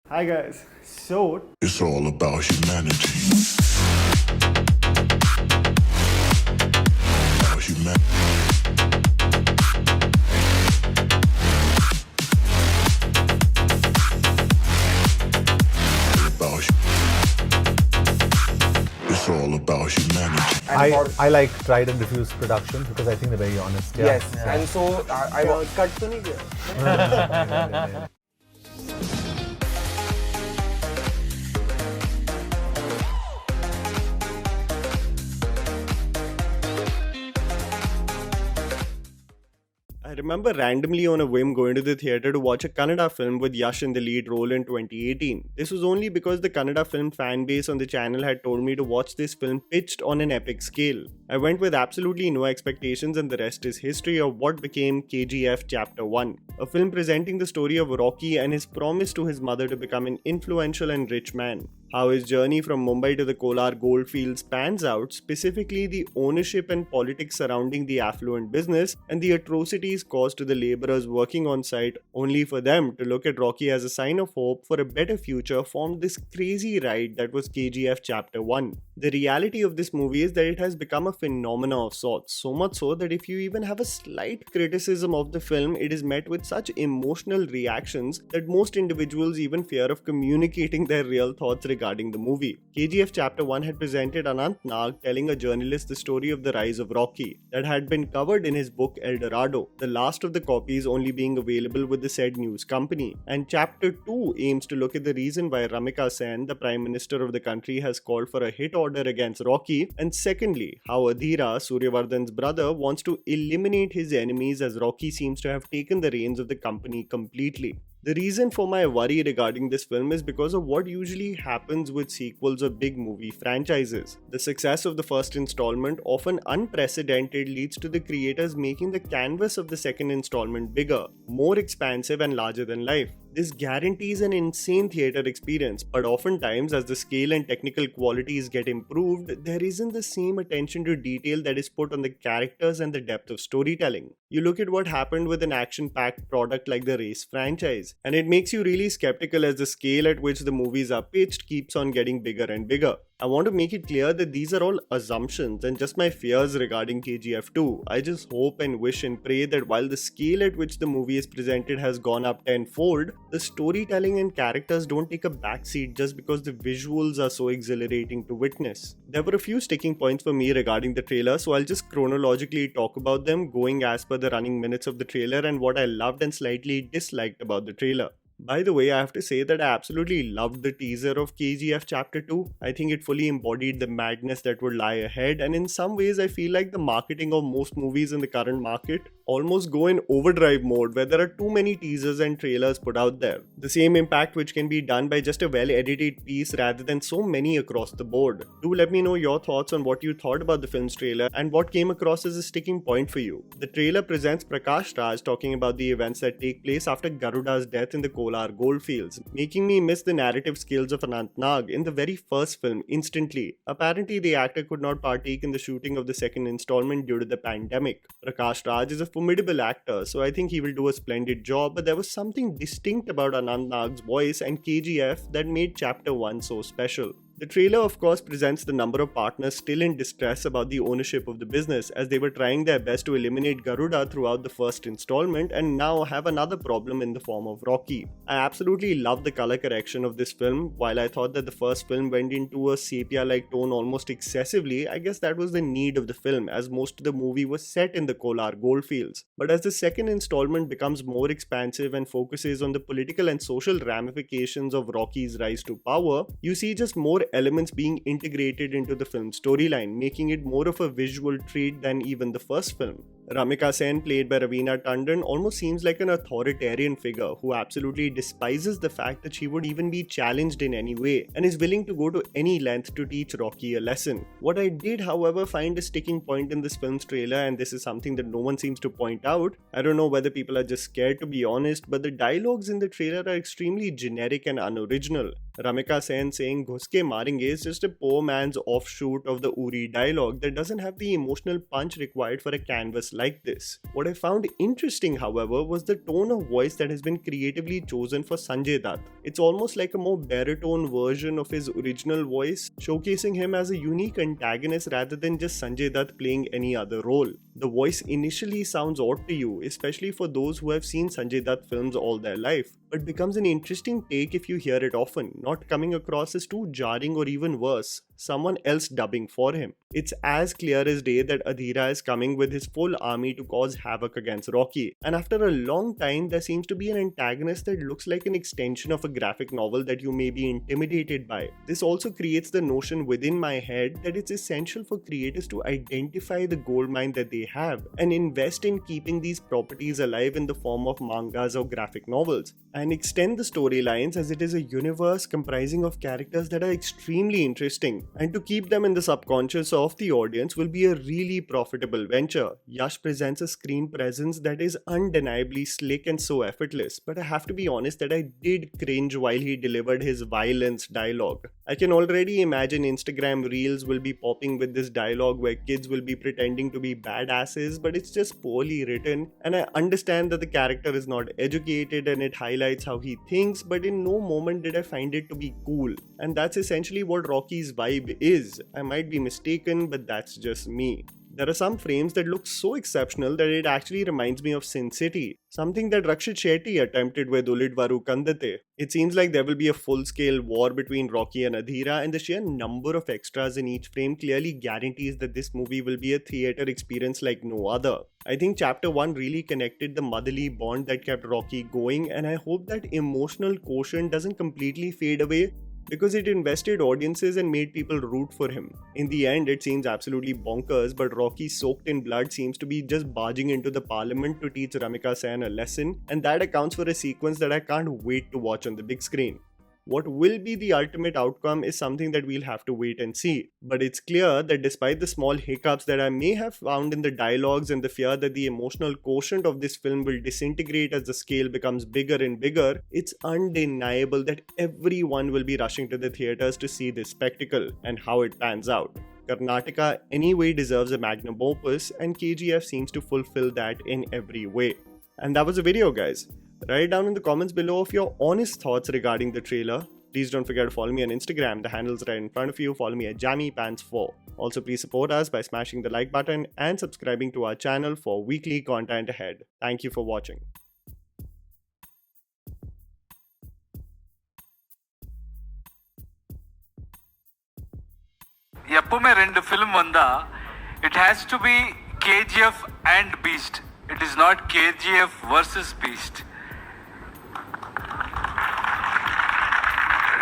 Hi guys. So It's all about humanity. About humanity. About It's all about humanity. I like Tried and Refused productions because I think they're very honest. Yeah. Yes, and so I cut to nahi kiya? I remember randomly on a whim going to the theatre to watch a Kannada film with Yash in the lead role in 2018. This was only because the Kannada film fan base on the channel had told me to watch this film pitched on an epic scale. I went with absolutely no expectations, and the rest is history of what became KGF Chapter 1, a film presenting the story of Rocky and his promise to his mother to become an influential and rich man. How his journey from Mumbai to the Kolar goldfields pans out, specifically the ownership and politics surrounding the affluent business and the atrocities caused to the laborers working on site, only for them to look at Rocky as a sign of hope for a better future, formed this crazy ride that was KGF Chapter 1. The reality of this movie is that it has become a phenomena of sorts, so much so that if you even have a slight criticism of the film, it is met with such emotional reactions that most individuals even fear of communicating their real thoughts regarding the movie. KGF Chapter 1 had presented Anant Nag telling a journalist the story of the rise of Rocky that had been covered in his book El Dorado, the last of the copies only being available with the said news company. And Chapter 2 aims to look at the reason why Ramika Sen, the Prime Minister of the country, has called for a hit order against Rocky, and secondly, how Adhira, Suryavardhan's brother, wants to eliminate his enemies as Rocky seems to have taken the reins of the company completely. The reason for my worry regarding this film is because of what usually happens with sequels of big movie franchises. The success of the first installment, often unprecedented, leads to the creators making the canvas of the second installment bigger, more expansive and larger than life. This guarantees an insane theatre experience, but oftentimes as the scale and technical qualities get improved, there isn't the same attention to detail that is put on the characters and the depth of storytelling. You look at what happened with an action-packed product like the Race franchise, and it makes you really skeptical as the scale at which the movies are pitched keeps on getting bigger and bigger. I want to make it clear that these are all assumptions and just my fears regarding KGF 2. I just hope and wish and pray that while the scale at which the movie is presented has gone up tenfold, the storytelling and characters don't take a backseat just because the visuals are so exhilarating to witness. There were a few sticking points for me regarding the trailer, so I'll just chronologically talk about them, going as per the running minutes of the trailer and what I loved and slightly disliked about the trailer. By the way, I have to say that I absolutely loved the teaser of KGF Chapter 2. I think it fully embodied the madness that would lie ahead, and in some ways I feel like the marketing of most movies in the current market almost go in overdrive mode where there are too many teasers and trailers put out there. The same impact which can be done by just a well-edited piece rather than so many across the board. Do let me know your thoughts on what you thought about the film's trailer and what came across as a sticking point for you. The trailer presents Prakash Raj talking about the events that take place after Garuda's death in the Kolar goldfields, making me miss the narrative skills of Anant Nag in the very first film instantly. Apparently, the actor could not partake in the shooting of the second installment due to the pandemic. Prakash Raj is a formidable actor, so I think he will do a splendid job, but there was something distinct about Anant Nag's voice and KGF that made Chapter 1 so special. The trailer, of course, presents the number of partners still in distress about the ownership of the business, as they were trying their best to eliminate Garuda throughout the first installment and now have another problem in the form of Rocky. I absolutely love the color correction of this film. While I thought that the first film went into a sepia-like tone almost excessively, I guess that was the need of the film, as most of the movie was set in the Kolar goldfields. But as the second installment becomes more expansive and focuses on the political and social ramifications of Rocky's rise to power, you see just more elements being integrated into the film's storyline, making it more of a visual treat than even the first film. Ramika Sen, played by Raveena Tandon, almost seems like an authoritarian figure who absolutely despises the fact that she would even be challenged in any way and is willing to go to any length to teach Rocky a lesson. What I did, however, find a sticking point in this film's trailer, and this is something that no one seems to point out. I don't know whether people are just scared, to be honest, but the dialogues in the trailer are extremely generic and unoriginal. Ramika Sen saying "Ghuske marenge" is just a poor man's offshoot of the Uri dialogue that doesn't have the emotional punch required for a canvas like this. What I found interesting, however, was the tone of voice that has been creatively chosen for Sanjay Dutt. It's almost like a more baritone version of his original voice, showcasing him as a unique antagonist rather than just Sanjay Dutt playing any other role. The voice initially sounds odd to you, especially for those who have seen Sanjay Dutt films all their life, but becomes an interesting take if you hear it often, not coming across as too jarring or even worse, someone else dubbing for him. It's as clear as day that Adhira is coming with his full army to cause havoc against Rocky, and after a long time there seems to be an antagonist that looks like an extension of a graphic novel that you may be intimidated by. This also creates the notion within my head that it's essential for creators to identify the goldmine that they have and invest in keeping these properties alive in the form of mangas or graphic novels, and extend the storylines as it is a universe comprising of characters that are extremely interesting, and to keep them in the subconscious of the audience will be a really profitable venture. Yash presents a screen presence that is undeniably slick and so effortless, but I have to be honest that I did cringe while he delivered his violence dialogue. I can already imagine Instagram reels will be popping with this dialogue where kids will be pretending to be badasses, but it's just poorly written, and I understand that the character is not educated and it highlights how he thinks, but in no moment did I find it to be cool, and that's essentially what Rocky's vibe is. I might be mistaken, but that's just me. There are some frames that look so exceptional that it actually reminds me of Sin City, something that Rakshit Shetty attempted with Ulid Varu Kandate. It seems like there will be a full-scale war between Rocky and Adhira, and the sheer number of extras in each frame clearly guarantees that this movie will be a theatre experience like no other. I think Chapter 1 really connected the motherly bond that kept Rocky going, and I hope that emotional quotient doesn't completely fade away, because it invested audiences and made people root for him. In the end, it seems absolutely bonkers, but Rocky soaked in blood seems to be just barging into the parliament to teach Ramika Sen a lesson, and that accounts for a sequence that I can't wait to watch on the big screen. What will be the ultimate outcome is something that we'll have to wait and see. But it's clear that despite the small hiccups that I may have found in the dialogues and the fear that the emotional quotient of this film will disintegrate as the scale becomes bigger and bigger, it's undeniable that everyone will be rushing to the theatres to see this spectacle and how it pans out. Karnataka anyway deserves a magnum opus, and KGF seems to fulfill that in every way. And that was the video, guys. Write down in the comments below of your honest thoughts regarding the trailer. Please don't forget to follow me on Instagram, the handle's right in front of you. Follow me at JammyPants4. Also, please support us by smashing the like button and subscribing to our channel for weekly content ahead. Thank you for watching. எப்பவுமே ரெண்டு film வந்தா it has to be KGF and Beast. It is not KGF versus Beast.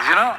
You know,